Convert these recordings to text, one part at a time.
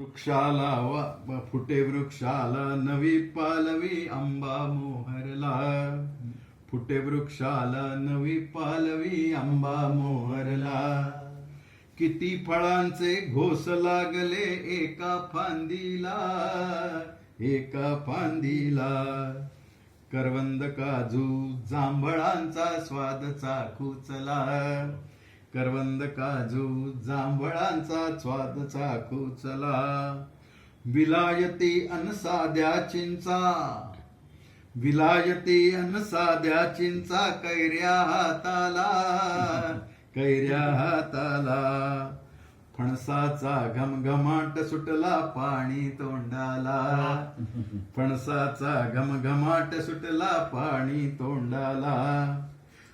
वृक्षाला फुटे वृक्षाला नवी पालवी आंबा मोहरला. फुटे वृक्षाला नवी पालवी आंबा मोहरला. किती फळांचे घोस लागले एका फांदीला, एका फांदीला. करवंद काजू जांभळांचा स्वाद चाखूचला. करवंद काजू जांभळांचा स्वाद चाखूचला. विलायती अन साध्या चिंचा, विलायती अन साध्या चिंचा कैऱ्या हाताला, कैऱ्या हाताला. फणसाचा घमघमाट सुटला पाणी तोंडाला. फणसाचा घमघमाट सुटला पाणी तोंडाला.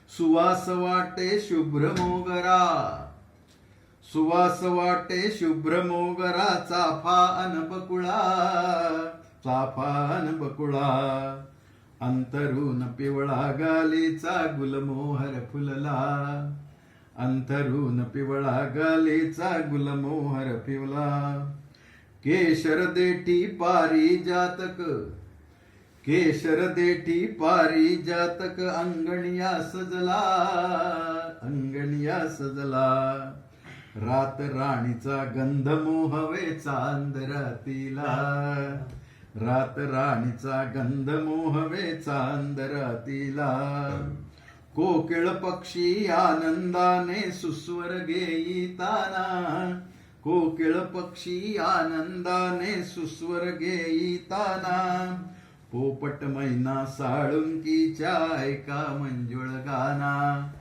सुवास वाटे शुभ्र मोगरा, सुवास वाटे शुभ्र मोगरा. चाफा अन बकुळा, चाफा अन बकुळा. अंतरून पिवळा गालीचा गुलमोहर फुलला. अंतरून पिवळा गालीचा गुलमोहर फुलला. केशर देठी पारिजातक, केशर देठी पारिजातक. अंगणिया सजला, अंगणिया सजला. रात राणीचा गंध मोहवे चांदरातीला. रात राणीचा गंध मोहवे चांदरातीला. कोकिळ पक्षी आनंदाने सुस्वर घेईताना. कोकिळ पक्षी आनंदाने सुस्वर घेईताना. पोपट मैना साळुंकीच्या ऐका मंजुळ गाना.